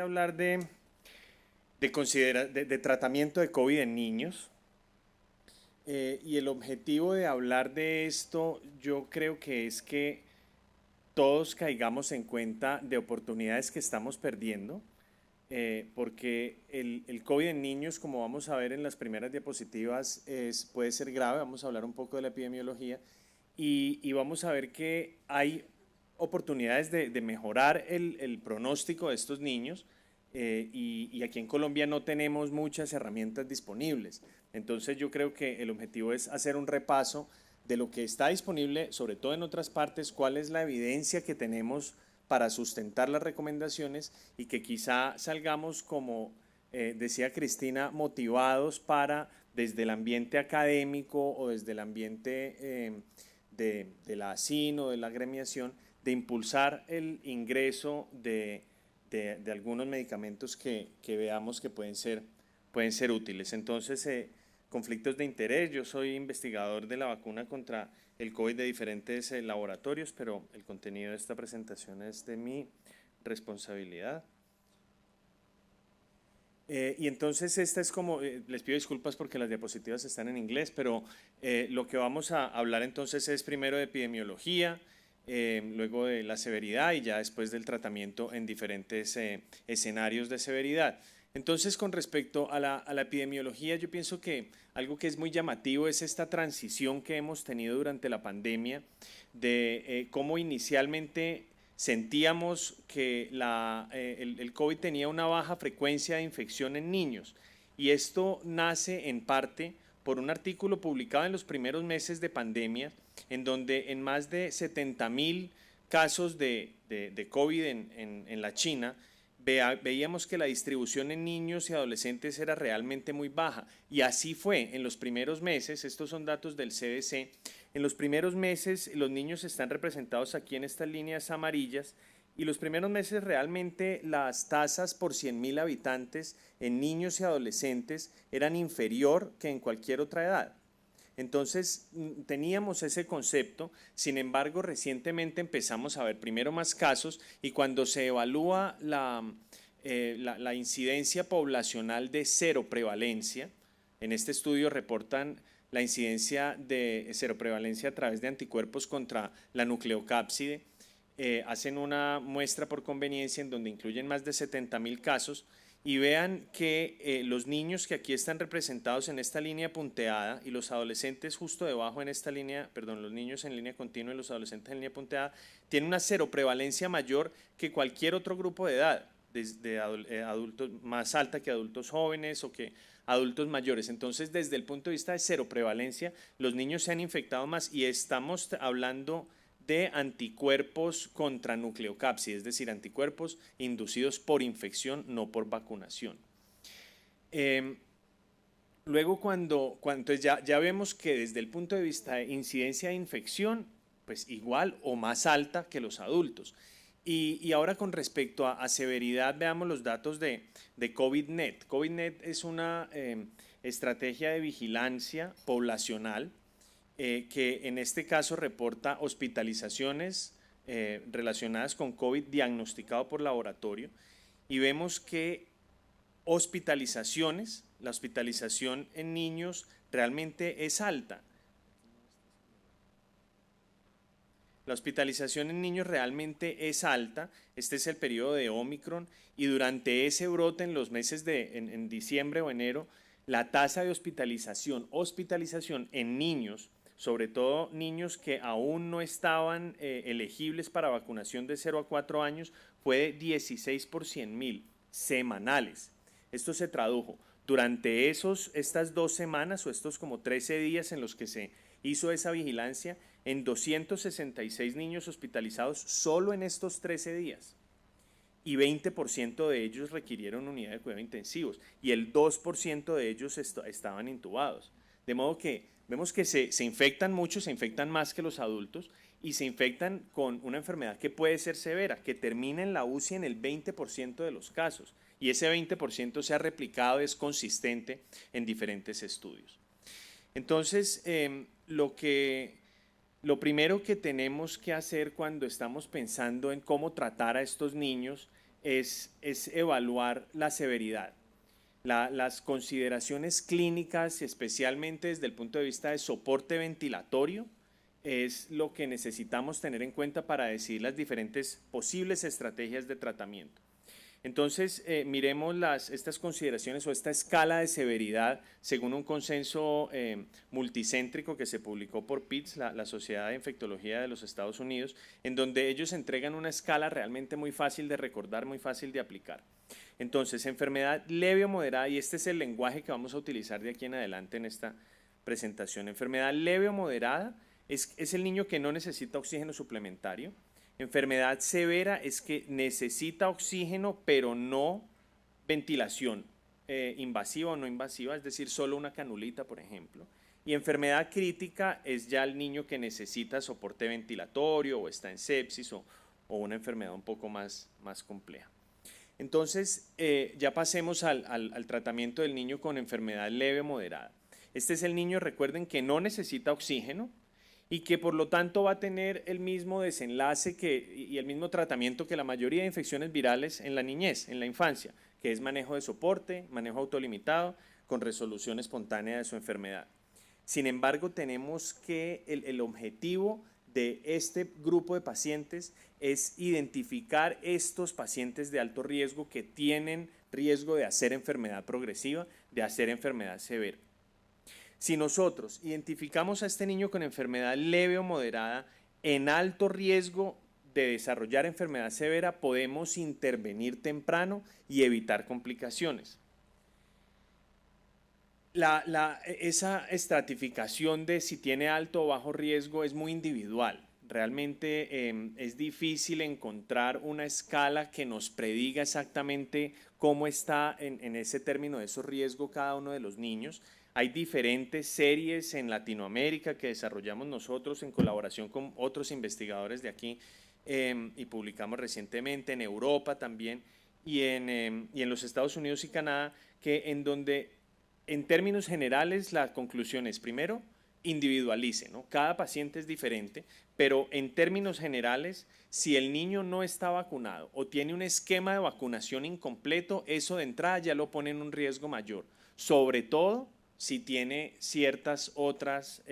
hablar de tratamiento de COVID en niños. Y el objetivo de hablar de esto yo creo que es que todos caigamos en cuenta de oportunidades que estamos perdiendo, porque el COVID en niños, como vamos a ver en las primeras diapositivas, puede ser grave. Vamos a hablar un poco de la epidemiología y vamos a ver que hay oportunidades de mejorar el pronóstico de estos niños, y aquí en Colombia no tenemos muchas herramientas disponibles. Entonces yo creo que el objetivo es hacer un repaso de lo que está disponible, sobre todo en otras partes, cuál es la evidencia que tenemos para sustentar las recomendaciones y que quizá salgamos, como decía Cristina, motivados para, desde el ambiente académico o desde el ambiente de la ASIN o de la agremiación, de impulsar el ingreso de algunos medicamentos que veamos que pueden ser útiles. Entonces, conflictos de interés. Yo soy investigador de la vacuna contra el COVID de diferentes laboratorios, pero el contenido de esta presentación es de mi responsabilidad. Y entonces esta es como, les pido disculpas porque las diapositivas están en inglés, pero lo que vamos a hablar entonces es primero de epidemiología, luego de la severidad y ya después del tratamiento en diferentes escenarios de severidad. Entonces, con respecto a la epidemiología, yo pienso que algo que es muy llamativo es esta transición que hemos tenido durante la pandemia de cómo inicialmente sentíamos que el COVID tenía una baja frecuencia de infección en niños, y esto nace en parte por un artículo publicado en los primeros meses de pandemia, en donde en más de 70.000 casos de COVID en la China, veíamos que la distribución en niños y adolescentes era realmente muy baja. Y así fue en los primeros meses. Estos son datos del CDC. En los primeros meses los niños están representados aquí en estas líneas amarillas, y los primeros meses realmente las tasas por 100.000 habitantes en niños y adolescentes eran inferior que en cualquier otra edad. Entonces teníamos ese concepto. Sin embargo, recientemente empezamos a ver primero más casos, y cuando se evalúa la incidencia poblacional de cero prevalencia, en este estudio reportan la incidencia de cero prevalencia a través de anticuerpos contra la nucleocápside. Hacen una muestra por conveniencia en donde incluyen más de 70.000 casos, y vean que los niños que aquí están representados en esta línea punteada y los adolescentes justo debajo en esta línea, perdón, los niños en línea continua y los adolescentes en línea punteada, tienen una cero prevalencia mayor que cualquier otro grupo de edad, desde adultos, más alta que adultos jóvenes o que adultos mayores. Entonces, desde el punto de vista de cero prevalencia, los niños se han infectado más, y estamos hablando de anticuerpos contra nucleocápside, es decir, anticuerpos inducidos por infección, no por vacunación. Luego, entonces ya vemos que desde el punto de vista de incidencia de infección, pues igual o más alta que los adultos. Y ahora, con respecto a severidad, veamos los datos de COVIDNet. COVIDNet es una estrategia de vigilancia poblacional, que en este caso reporta hospitalizaciones relacionadas con COVID diagnosticado por laboratorio, y vemos que la hospitalización en niños realmente es alta. La hospitalización en niños realmente es alta. Este es el periodo de Omicron, y durante ese brote en los meses en diciembre o enero, la tasa de hospitalización en niños, sobre todo niños que aún no estaban elegibles para vacunación de 0 a 4 años, fue de 16 por 100.000 semanales. Esto se tradujo durante estas 2 semanas o estos como 13 días en los que se hizo esa vigilancia, en 266 niños hospitalizados solo en estos 13 días. Y 20% de ellos requirieron unidad de cuidado intensivos, y el 2% de ellos estaban intubados. De modo que vemos que se infectan mucho, se infectan más que los adultos, y se infectan con una enfermedad que puede ser severa, que termina en la UCI en el 20% de los casos, y ese 20% se ha replicado, es consistente en diferentes estudios. Entonces, lo primero que tenemos que hacer cuando estamos pensando en cómo tratar a estos niños es evaluar la severidad. Las consideraciones clínicas, especialmente desde el punto de vista de soporte ventilatorio, es lo que necesitamos tener en cuenta para decidir las diferentes posibles estrategias de tratamiento. Entonces, miremos estas consideraciones o esta escala de severidad según un consenso multicéntrico que se publicó por PITS, la Sociedad de Infectología de los Estados Unidos, en donde ellos entregan una escala realmente muy fácil de recordar, muy fácil de aplicar. Entonces, enfermedad leve o moderada, y este es el lenguaje que vamos a utilizar de aquí en adelante en esta presentación. Enfermedad leve o moderada es el niño que no necesita oxígeno suplementario. Enfermedad severa es que necesita oxígeno, pero no ventilación invasiva o no invasiva, es decir, solo una canulita, por ejemplo. Y enfermedad crítica es ya el niño que necesita soporte ventilatorio o está en sepsis o una enfermedad un poco más compleja. Entonces, ya pasemos al tratamiento del niño con enfermedad leve o moderada. Este es el niño, recuerden, que no necesita oxígeno y que por lo tanto va a tener el mismo desenlace y el mismo tratamiento que la mayoría de infecciones virales en la niñez, en la infancia, que es manejo de soporte, manejo autolimitado, con resolución espontánea de su enfermedad. Sin embargo, tenemos que el objetivo de este grupo de pacientes es identificar estos pacientes de alto riesgo que tienen riesgo de hacer enfermedad progresiva, de hacer enfermedad severa. Si nosotros identificamos a este niño con enfermedad leve o moderada en alto riesgo de desarrollar enfermedad severa, podemos intervenir temprano y evitar complicaciones. Esa estratificación de si tiene alto o bajo riesgo es muy individual. Realmente es difícil encontrar una escala que nos prediga exactamente cómo está en ese término de esos riesgos cada uno de los niños. Hay diferentes series en Latinoamérica que desarrollamos nosotros en colaboración con otros investigadores de aquí y publicamos recientemente, en Europa también y en los Estados Unidos y Canadá, en donde en términos generales la conclusión es, primero, individualice, ¿no? Cada paciente es diferente, pero en términos generales, si el niño no está vacunado o tiene un esquema de vacunación incompleto, eso de entrada ya lo pone en un riesgo mayor, sobre todo si tiene ciertas otras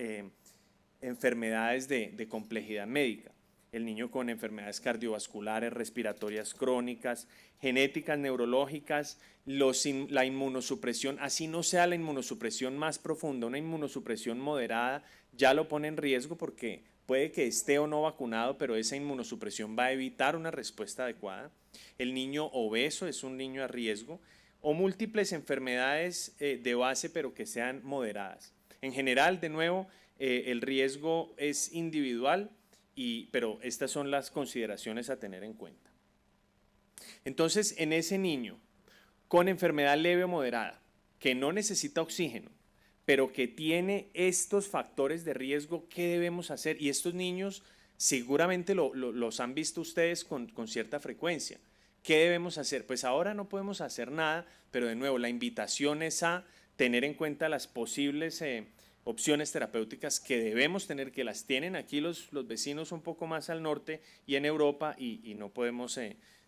enfermedades de complejidad médica. El niño con enfermedades cardiovasculares, respiratorias crónicas, genéticas, neurológicas, la inmunosupresión, así no sea la inmunosupresión más profunda, una inmunosupresión moderada, ya lo pone en riesgo porque puede que esté o no vacunado, pero esa inmunosupresión va a evitar una respuesta adecuada. El niño obeso es un niño a riesgo, o múltiples enfermedades de base, pero que sean moderadas. En general, de nuevo, el riesgo es individual, pero estas son las consideraciones a tener en cuenta. Entonces, en ese niño con enfermedad leve o moderada, que no necesita oxígeno, pero que tiene estos factores de riesgo, ¿qué debemos hacer? Y estos niños seguramente los han visto ustedes con cierta frecuencia. ¿Qué debemos hacer? Pues ahora no podemos hacer nada, pero de nuevo la invitación es a tener en cuenta las posibles opciones terapéuticas que debemos tener, que las tienen aquí los vecinos un poco más al norte y en Europa, y no podemos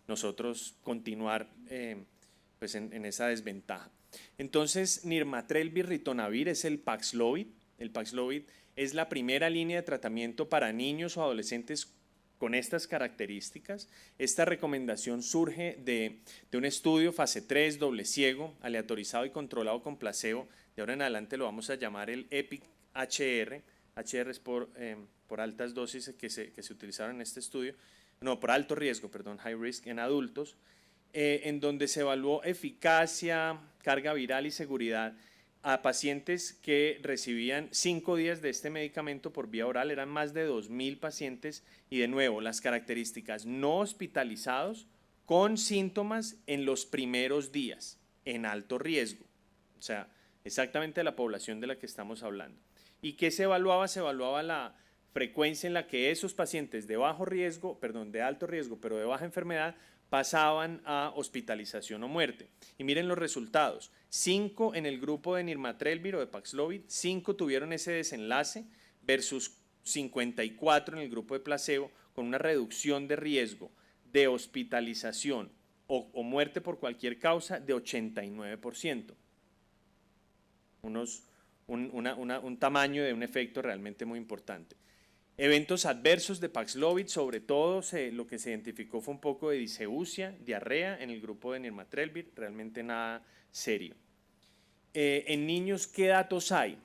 nosotros continuar pues en esa desventaja. Entonces, Nirmatrelvir Ritonavir es el Paxlovid. El Paxlovid es la primera línea de tratamiento para niños o adolescentes con estas características. Esta recomendación surge de un estudio fase 3, doble ciego, aleatorizado y controlado con placebo. De ahora en adelante lo vamos a llamar el EPIC-HR. HR es por altas dosis que se utilizaron en este estudio. No, por alto riesgo, perdón, high risk en adultos, en donde se evaluó eficacia, carga viral y seguridad a pacientes que recibían 5 días de este medicamento por vía oral. Eran más de 2.000 pacientes y de nuevo las características: no hospitalizados con síntomas en los primeros días, en alto riesgo, o sea, exactamente la población de la que estamos hablando. ¿Y qué se evaluaba? Se evaluaba la frecuencia en la que esos pacientes de bajo riesgo, perdón, de alto riesgo, pero de baja enfermedad, pasaban a hospitalización o muerte. Y miren los resultados: 5 en el grupo de Nirmatrelvir o de Paxlovid, 5 tuvieron ese desenlace versus 54 en el grupo de placebo, con una reducción de riesgo de hospitalización o muerte por cualquier causa de 89%. Un tamaño de un efecto realmente muy importante. Eventos adversos de Paxlovid, sobre todo lo que se identificó fue un poco de diseusia, diarrea en el grupo de nirmatrelvir, realmente nada serio. En niños, ¿qué datos hay?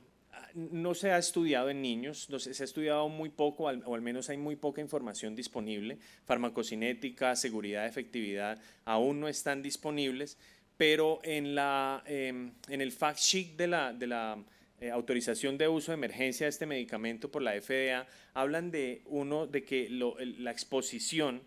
No se ha estudiado en niños, se ha estudiado muy poco, o al menos hay muy poca información disponible. Farmacocinética, seguridad, efectividad, aún no están disponibles, pero en el fact sheet de la autorización de uso de emergencia de este medicamento por la FDA, hablan de que la exposición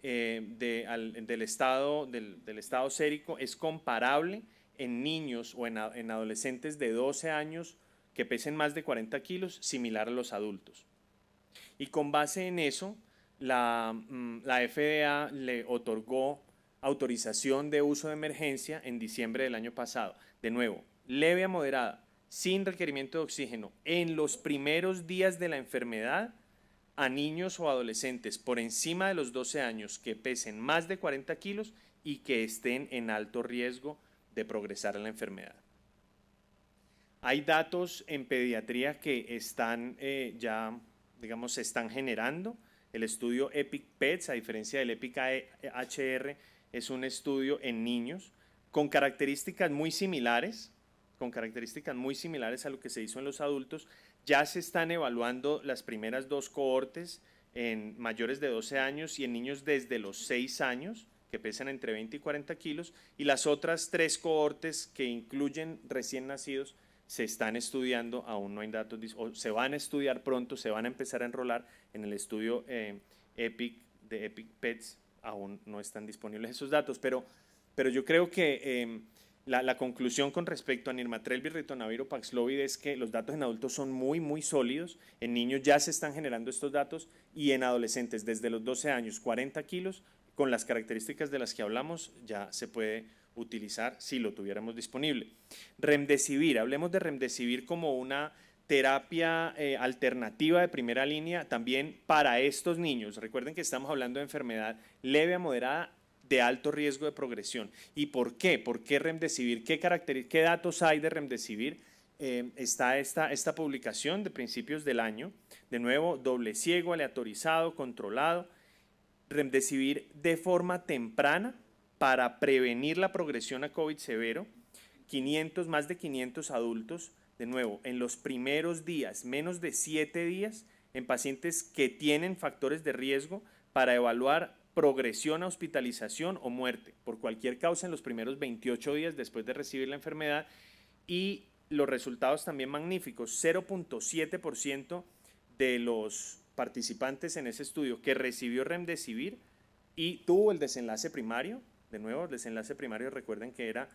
del estado sérico es comparable en niños o en adolescentes de 12 años que pesen más de 40 kilos, similar a los adultos. Y con base en eso, la FDA le otorgó autorización de uso de emergencia en diciembre del año pasado. De nuevo, leve a moderada, sin requerimiento de oxígeno, en los primeros días de la enfermedad, a niños o adolescentes por encima de los 12 años que pesen más de 40 kilos y que estén en alto riesgo de progresar a la enfermedad. Hay datos en pediatría que están se están generando. El estudio EPIC-PEDS, a diferencia del EPIC-HR, es un estudio en niños con características muy similares a lo que se hizo en los adultos. Ya se están evaluando las primeras 2 cohortes en mayores de 12 años y en niños desde los 6 años, que pesan entre 20 y 40 kilos, y las otras 3 cohortes que incluyen recién nacidos se están estudiando, aún no hay datos, o se van a estudiar pronto, se van a empezar a enrolar en el estudio EPIC-PEDS, aún no están disponibles esos datos, pero yo creo que la conclusión con respecto a nirmatrelvir, ritonavir o Paxlovid es que los datos en adultos son muy, muy sólidos. En niños ya se están generando estos datos y en adolescentes desde los 12 años, 40 kilos, con las características de las que hablamos, ya se puede utilizar si lo tuviéramos disponible. Remdesivir, hablemos de remdesivir como una terapia alternativa de primera línea también para estos niños. Recuerden que estamos hablando de enfermedad leve a moderada de alto riesgo de progresión. ¿Y por qué? ¿Por qué remdesivir? ¿Qué datos hay de remdesivir? Está esta publicación de principios del año, de nuevo, doble ciego, aleatorizado, controlado, remdesivir de forma temprana para prevenir la progresión a COVID severo, más de 500 adultos, de nuevo, en los primeros días, menos de 7 días, en pacientes que tienen factores de riesgo para evaluar progresión a hospitalización o muerte por cualquier causa en los primeros 28 días después de recibir la enfermedad, y los resultados también magníficos. 0.7% de los participantes en ese estudio que recibió remdesivir y tuvo el desenlace primario, de nuevo el desenlace primario recuerden que era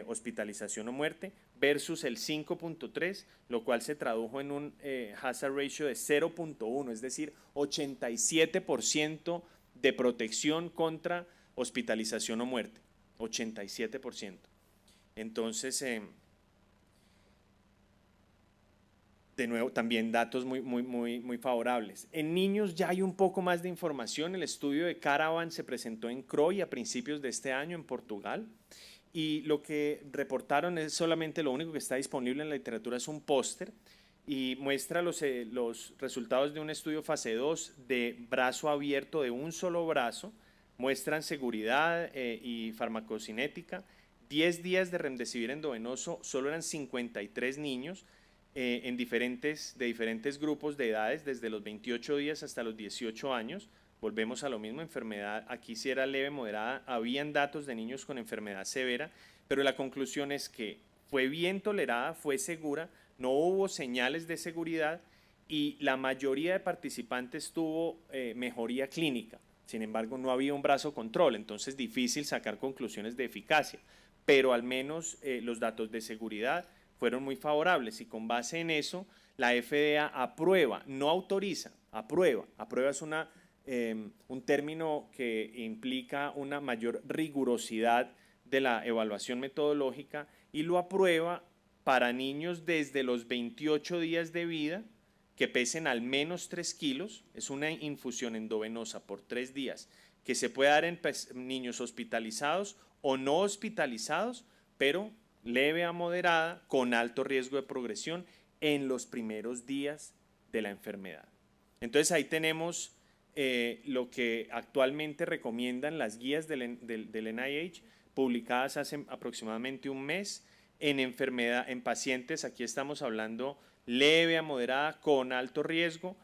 hospitalización o muerte, versus el 5.3, lo cual se tradujo en un hazard ratio de 0.1, es decir, 87% de protección contra hospitalización o muerte, 87%. Entonces, de nuevo, también datos muy favorables. En niños ya hay un poco más de información. El estudio de Caravan se presentó en CROI a principios de este año en Portugal, y lo que reportaron es solamente, lo único que está disponible en la literatura es un póster y muestra los resultados de un estudio fase 2 de brazo abierto, de un solo brazo. Muestran seguridad y farmacocinética. 10 días de remdesivir endovenoso, solo eran 53 niños de diferentes grupos de edades, desde los 28 días hasta los 18 años. Volvemos a lo mismo, enfermedad, aquí sí era leve, moderada, habían datos de niños con enfermedad severa, pero la conclusión es que fue bien tolerada, fue segura, no hubo señales de seguridad y la mayoría de participantes tuvo mejoría clínica. Sin embargo, no había un brazo control, entonces difícil sacar conclusiones de eficacia, pero al menos los datos de seguridad fueron muy favorables y con base en eso la FDA aprueba, no autoriza, aprueba es un término que implica una mayor rigurosidad de la evaluación metodológica, y lo aprueba para niños desde los 28 días de vida que pesen al menos 3 kilos, es una infusión endovenosa por 3 días, que se puede dar en niños hospitalizados o no hospitalizados, pero leve a moderada, con alto riesgo de progresión en los primeros días de la enfermedad. Entonces ahí tenemos lo que actualmente recomiendan las guías del NIH, publicadas hace aproximadamente un mes, en pacientes, aquí estamos hablando leve a moderada, con alto riesgo,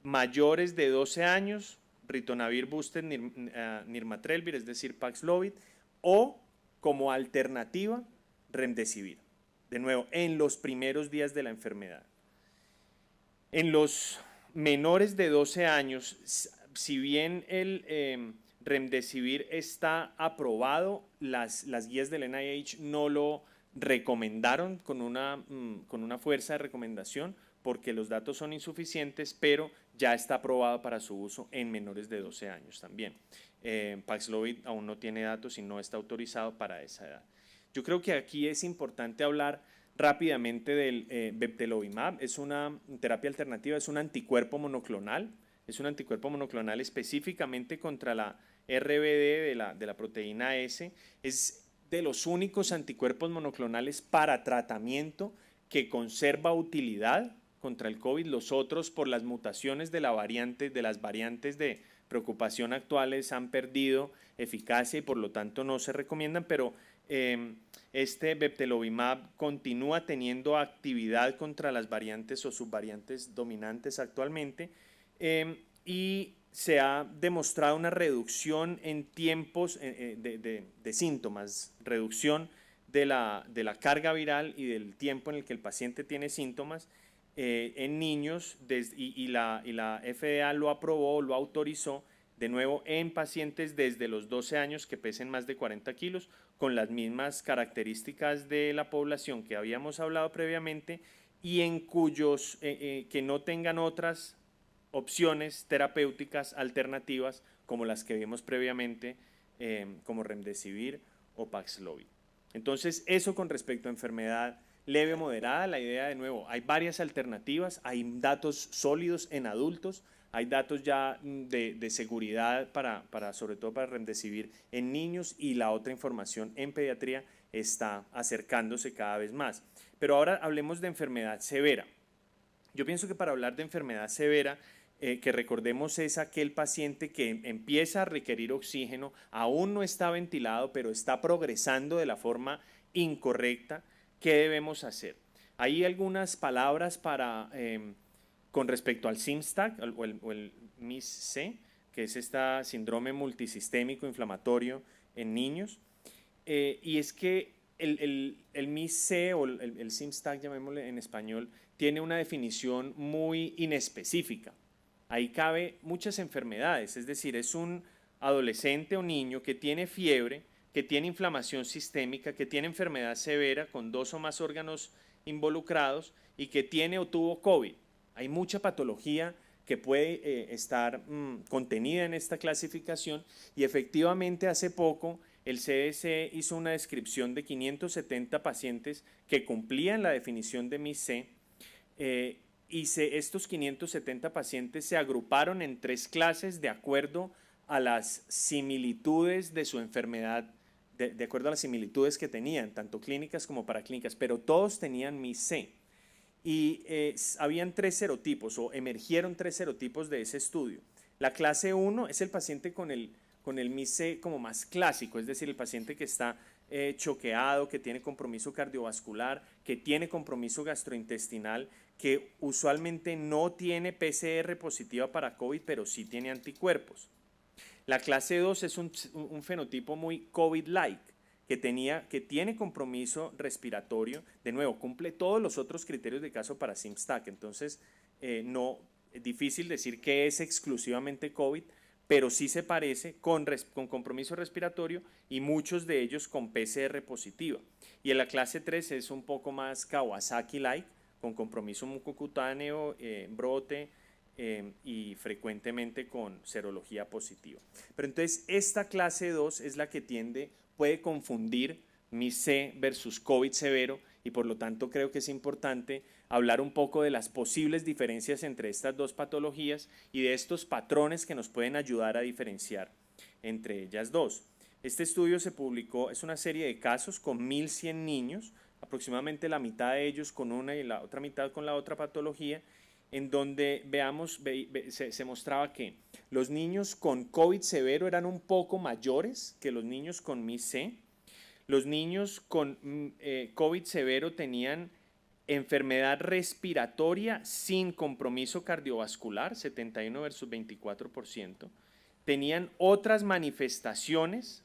mayores de 12 años, ritonavir boosted nirmatrelvir, es decir, Paxlovid, o como alternativa, remdesivir. De nuevo, en los primeros días de la enfermedad. En los menores de 12 años, si bien el remdesivir está aprobado, las guías del NIH no lo recomendaron con una fuerza de recomendación porque los datos son insuficientes, pero ya está aprobado para su uso en menores de 12 años también. Paxlovid aún no tiene datos y no está autorizado para esa edad. Yo creo que aquí es importante hablar rápidamente del bebtelovimab. Es una terapia alternativa, es un anticuerpo monoclonal. Es un anticuerpo monoclonal específicamente contra la RBD de la proteína S. Es de los únicos anticuerpos monoclonales para tratamiento que conserva utilidad contra el COVID. Los otros, por las mutaciones de las variantes de preocupación actuales, han perdido eficacia y por lo tanto no se recomiendan, pero este bebtelovimab continúa teniendo actividad contra las variantes o subvariantes dominantes actualmente y se ha demostrado una reducción en tiempos de síntomas, reducción de la carga viral y del tiempo en el que el paciente tiene síntomas en niños y la FDA lo aprobó, lo autorizó de nuevo en pacientes desde los 12 años que pesen más de 40 kilos, con las mismas características de la población que habíamos hablado previamente y en cuyos que no tengan otras opciones terapéuticas alternativas como las que vimos previamente, como remdesivir o Paxlovid. Entonces, eso con respecto a enfermedad leve o moderada. La idea, de nuevo, hay varias alternativas, hay datos sólidos en adultos, hay datos ya de seguridad sobre todo para remdesivir en niños, y la otra información en pediatría está acercándose cada vez más. Pero ahora hablemos de enfermedad severa. Yo pienso que para hablar de enfermedad severa, que recordemos es aquel paciente que empieza a requerir oxígeno, aún no está ventilado, pero está progresando de la forma incorrecta. ¿Qué debemos hacer? Hay algunas palabras con respecto al SYMSTAC o el MIS-C, que es este síndrome multisistémico inflamatorio en niños, y es que el MIS-C o el SYMSTAC, llamémosle en español, tiene una definición muy inespecífica. Ahí cabe muchas enfermedades, es decir, es un adolescente o niño que tiene fiebre, que tiene inflamación sistémica, que tiene enfermedad severa con 2 o más órganos involucrados y que tiene o tuvo COVID. Hay mucha patología que puede estar contenida en esta clasificación, y efectivamente hace poco el CDC hizo una descripción de 570 pacientes que cumplían la definición de MIS-C, y estos 570 pacientes se agruparon en 3 clases de acuerdo a las similitudes de su enfermedad, de acuerdo a las similitudes que tenían, tanto clínicas como paraclínicas, pero todos tenían MIS-C. Y habían 3 serotipos, o emergieron 3 serotipos de ese estudio. La clase 1 es el paciente con el MIS-C como más clásico, es decir, el paciente que está choqueado, que tiene compromiso cardiovascular, que tiene compromiso gastrointestinal, que usualmente no tiene PCR positiva para COVID, pero sí tiene anticuerpos. La clase 2 es un fenotipo muy COVID-like, que tiene compromiso respiratorio, de nuevo, cumple todos los otros criterios de caso para SYMSTAC, entonces no es difícil decir que es exclusivamente COVID, pero sí se parece con compromiso respiratorio y muchos de ellos con PCR positiva. Y en la clase 3 es un poco más Kawasaki-like, con compromiso mucocutáneo, brote y frecuentemente con serología positiva. Pero entonces esta clase 2 es la que puede confundir MIS-C versus COVID severo, y por lo tanto creo que es importante hablar un poco de las posibles diferencias entre estas dos patologías y de estos patrones que nos pueden ayudar a diferenciar entre ellas dos. Este estudio se publicó, es una serie de casos con 1.100 niños, aproximadamente la mitad de ellos con una y la otra mitad con la otra patología, en donde se mostraba que los niños con COVID severo eran un poco mayores que los niños con MIS-C. Los niños con COVID severo tenían enfermedad respiratoria sin compromiso cardiovascular, 71 versus 24%. Tenían otras manifestaciones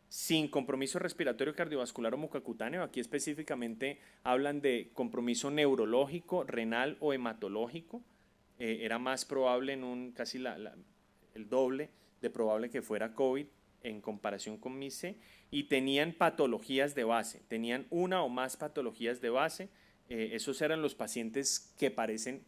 sin compromiso respiratorio cardiovascular o mucocutáneo. Aquí específicamente hablan de compromiso neurológico, renal o hematológico. Era más probable casi el doble de probable que fuera COVID en comparación con MIS-C, y tenían patologías de base, tenían una o más patologías de base. Esos eran los pacientes que parecen,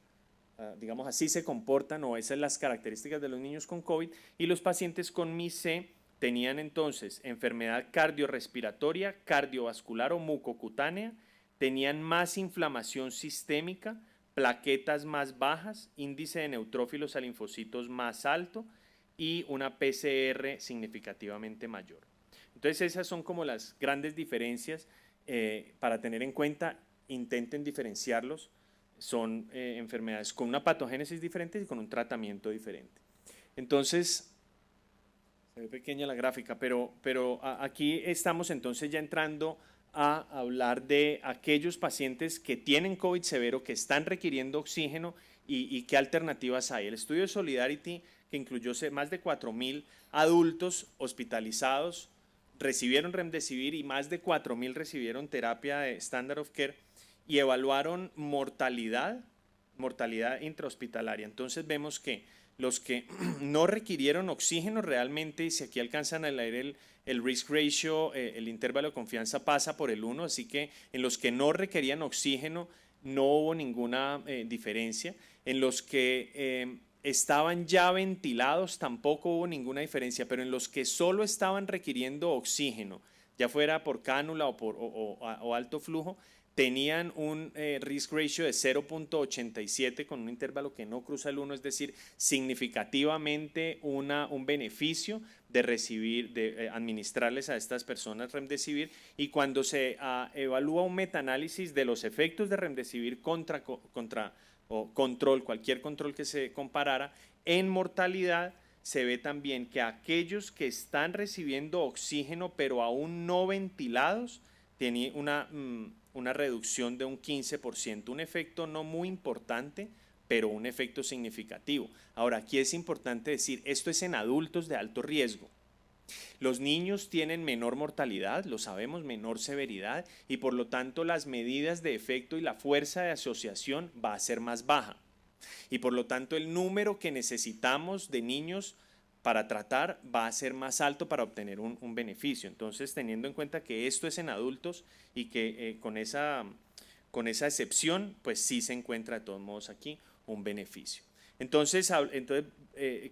digamos así se comportan, o esas son las características de los niños con COVID, y los pacientes con MIS-C tenían entonces enfermedad cardiorrespiratoria, cardiovascular o mucocutánea, tenían más inflamación sistémica, plaquetas más bajas, índice de neutrófilos a linfocitos más alto y una PCR significativamente mayor. Entonces esas son como las grandes diferencias para tener en cuenta. Intenten diferenciarlos. Son enfermedades con una patogénesis diferente y con un tratamiento diferente. Entonces, se ve pequeña la gráfica, pero aquí estamos entonces ya entrando a hablar de aquellos pacientes que tienen COVID severo, que están requiriendo oxígeno y qué alternativas hay. El estudio de Solidarity, que incluyó más de 4.000 adultos hospitalizados, recibieron Remdesivir y más de 4.000 recibieron terapia de Standard of Care y evaluaron mortalidad intrahospitalaria. Entonces vemos que los que no requirieron oxígeno realmente, si aquí alcanzan a leer el risk ratio, el intervalo de confianza pasa por el 1, así que en los que no requerían oxígeno no hubo ninguna diferencia. En los que estaban ya ventilados tampoco hubo ninguna diferencia, pero en los que solo estaban requiriendo oxígeno, ya fuera por cánula o alto flujo, tenían un risk ratio de 0.87 con un intervalo que no cruza el 1, es decir, significativamente un beneficio de administrarles a estas personas Remdesivir. Y cuando se evalúa un metaanálisis de los efectos de Remdesivir contra control, cualquier control que se comparara, en mortalidad se ve también que aquellos que están recibiendo oxígeno pero aún no ventilados tienen una reducción de un 15%, un efecto no muy importante, pero un efecto significativo. Ahora, aquí es importante decir, esto es en adultos de alto riesgo. Los niños tienen menor mortalidad, lo sabemos, menor severidad, y por lo tanto las medidas de efecto y la fuerza de asociación va a ser más baja. Y por lo tanto el número que necesitamos de niños para tratar va a ser más alto para obtener un beneficio. Entonces, teniendo en cuenta que esto es en adultos y que con esa excepción, pues sí se encuentra de todos modos aquí un beneficio. Entonces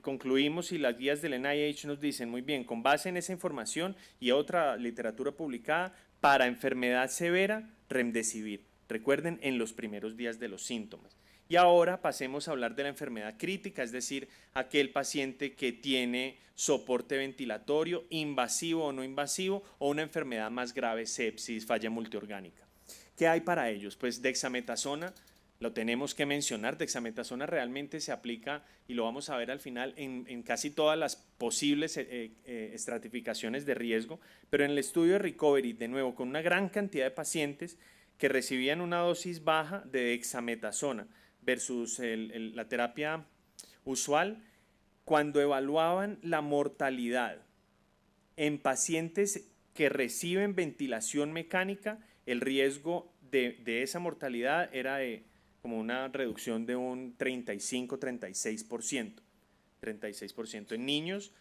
concluimos y las guías del NIH nos dicen, muy bien, con base en esa información y otra literatura publicada, para enfermedad severa, Remdesivir. Recuerden, en los primeros días de los síntomas. Y ahora pasemos a hablar de la enfermedad crítica, es decir, aquel paciente que tiene soporte ventilatorio, invasivo o no invasivo, o una enfermedad más grave, sepsis, falla multiorgánica. ¿Qué hay para ellos? Pues dexametasona, lo tenemos que mencionar. Dexametasona realmente se aplica, y lo vamos a ver al final, en casi todas las posibles estratificaciones de riesgo, pero en el estudio de Recovery, de nuevo, con una gran cantidad de pacientes que recibían una dosis baja de dexametasona versus la terapia usual, cuando evaluaban la mortalidad en pacientes que reciben ventilación mecánica, el riesgo de esa mortalidad era de como una reducción de un 35-36%. 36%. En niños,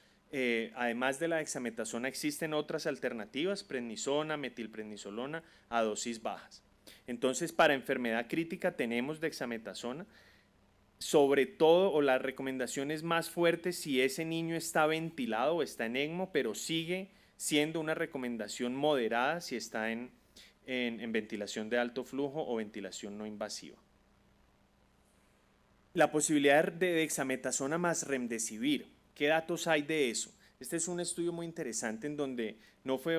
además de la dexametasona, existen otras alternativas, prednisona, metilprednisolona, a dosis bajas. Entonces, para enfermedad crítica tenemos dexametasona, sobre todo, o la recomendación es más fuerte si ese niño está ventilado o está en ECMO, pero sigue siendo una recomendación moderada si está en ventilación de alto flujo o ventilación no invasiva. La posibilidad de dexametasona más Remdesivir, ¿qué datos hay de eso? Este es un estudio muy interesante en donde no fue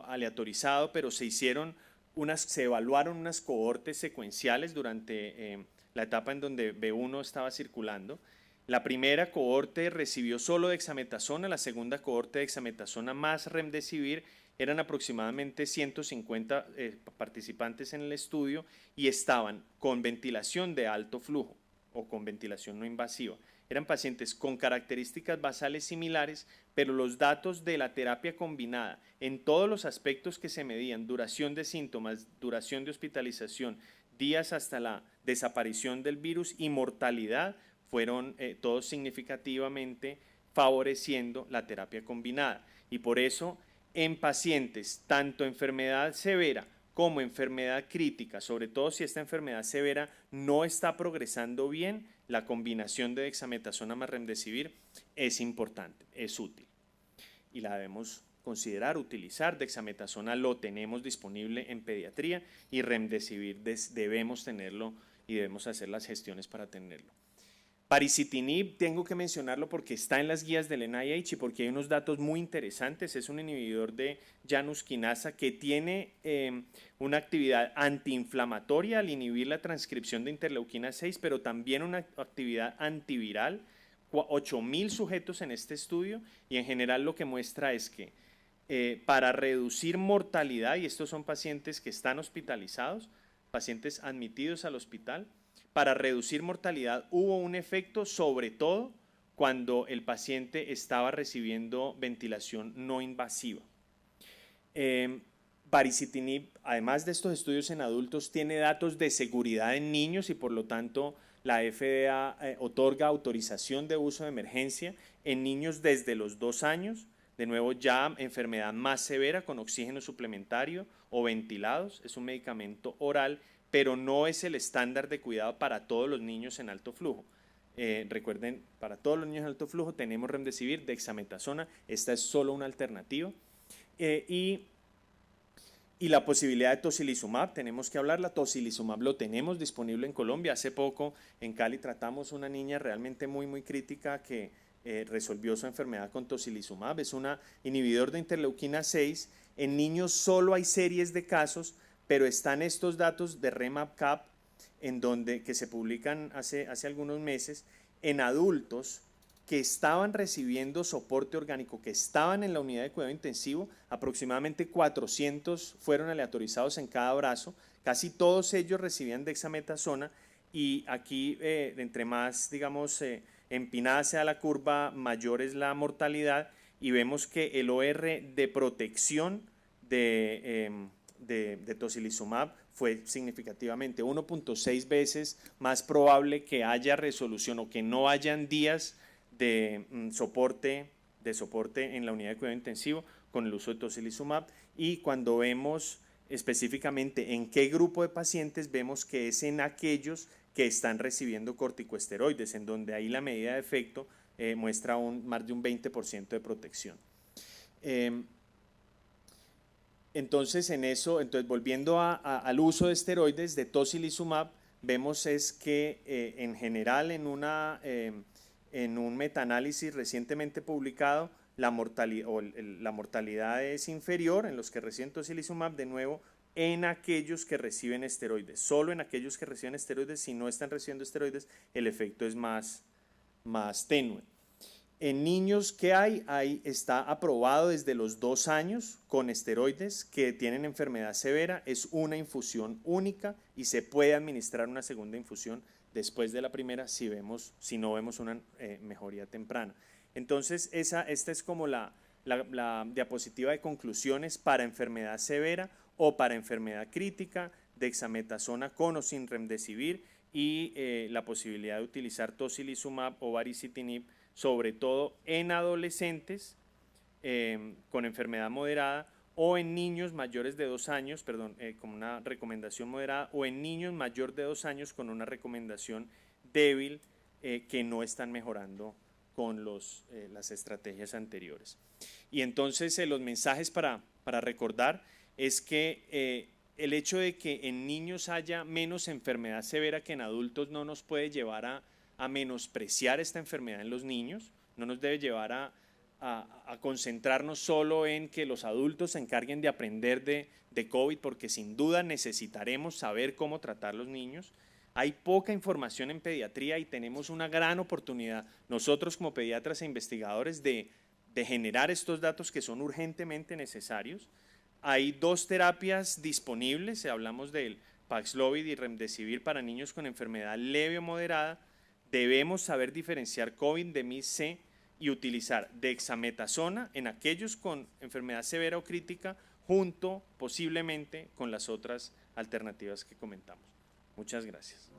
aleatorizado, pero se evaluaron unas cohortes secuenciales durante la etapa en donde B1 estaba circulando. La primera cohorte recibió solo dexametasona, la segunda cohorte dexametasona más remdesivir. Eran aproximadamente 150 participantes en el estudio y estaban con ventilación de alto flujo o con ventilación no invasiva. Eran pacientes con características basales similares, pero los datos de la terapia combinada en todos los aspectos que se medían, duración de síntomas, duración de hospitalización, días hasta la desaparición del virus y mortalidad, fueron todos significativamente favoreciendo la terapia combinada. Y por eso, en pacientes, tanto enfermedad severa como enfermedad crítica, sobre todo si esta enfermedad severa no está progresando bien, la combinación de dexametasona más remdesivir es importante, es útil y la debemos considerar, utilizar. Dexametasona lo tenemos disponible en pediatría y remdesivir debemos tenerlo y debemos hacer las gestiones para tenerlo. Baricitinib, tengo que mencionarlo porque está en las guías del NIH y porque hay unos datos muy interesantes. Es un inhibidor de Janus quinasa que tiene una actividad antiinflamatoria al inhibir la transcripción de interleuquina 6, pero también una actividad antiviral. 8.000 sujetos en este estudio y en general lo que muestra es que para reducir mortalidad, y estos son pacientes que están hospitalizados, pacientes admitidos al hospital, para reducir mortalidad hubo un efecto, sobre todo cuando el paciente estaba recibiendo ventilación no invasiva. Baricitinib, además de estos estudios en adultos, tiene datos de seguridad en niños y por lo tanto la FDA otorga autorización de uso de emergencia en niños desde los 2 años, de nuevo ya enfermedad más severa con oxígeno suplementario o ventilados. Es un medicamento oral, pero no es el estándar de cuidado para todos los niños en alto flujo. Recuerden, para todos los niños en alto flujo tenemos remdesivir, dexametasona, esta es solo una alternativa. Y la posibilidad de tocilizumab, tenemos que hablarla. Tocilizumab lo tenemos disponible en Colombia. Hace poco en Cali tratamos una niña realmente muy crítica que resolvió su enfermedad con tocilizumab. Es un inhibidor de interleuquina 6. En niños solo hay series de casos, pero están estos datos de REMAP-CAP que se publican hace algunos meses en adultos que estaban recibiendo soporte orgánico, que estaban en la unidad de cuidado intensivo. Aproximadamente 400 fueron aleatorizados en cada brazo, casi todos ellos recibían dexametasona y aquí entre más, digamos, empinada sea la curva, mayor es la mortalidad y vemos que el OR de protección de tocilizumab fue significativamente 1.6 veces más probable que haya resolución o que no hayan días de soporte en la unidad de cuidado intensivo con el uso de tocilizumab. Y cuando vemos específicamente en qué grupo de pacientes, vemos que es en aquellos que están recibiendo corticosteroides, en donde ahí la medida de efecto muestra más de un 20% de protección. Entonces, volviendo al uso de esteroides de tocilizumab, vemos es que en general en un metaanálisis recientemente publicado, la mortalidad es inferior en los que reciben tocilizumab, de nuevo, en aquellos que reciben esteroides. Solo en aquellos que reciben esteroides, si no están recibiendo esteroides, el efecto es más tenue. En niños, ¿qué hay? Está aprobado desde los 2 años con esteroides que tienen enfermedad severa. Es una infusión única y se puede administrar una segunda infusión después de la primera si no vemos una mejoría temprana. Entonces, esta es como la diapositiva de conclusiones para enfermedad severa o para enfermedad crítica, dexametasona con o sin remdesivir y la posibilidad de utilizar tocilizumab o baricitinib, sobre todo en adolescentes con enfermedad moderada o en niños mayores de 2 años, con una recomendación moderada, o en niños mayor de 2 años con una recomendación débil que no están mejorando con las estrategias anteriores. Y entonces los mensajes para recordar es que el hecho de que en niños haya menos enfermedad severa que en adultos no nos puede llevar a menospreciar esta enfermedad en los niños, no nos debe llevar a concentrarnos solo en que los adultos se encarguen de aprender de COVID, porque sin duda necesitaremos saber cómo tratar a los niños. Hay poca información en pediatría y tenemos una gran oportunidad, nosotros como pediatras e investigadores, de generar estos datos que son urgentemente necesarios. Hay 2 terapias disponibles, hablamos del Paxlovid y Remdesivir para niños con enfermedad leve o moderada. Debemos saber diferenciar COVID de MIS-C y utilizar dexametasona en aquellos con enfermedad severa o crítica, junto posiblemente con las otras alternativas que comentamos. Muchas gracias.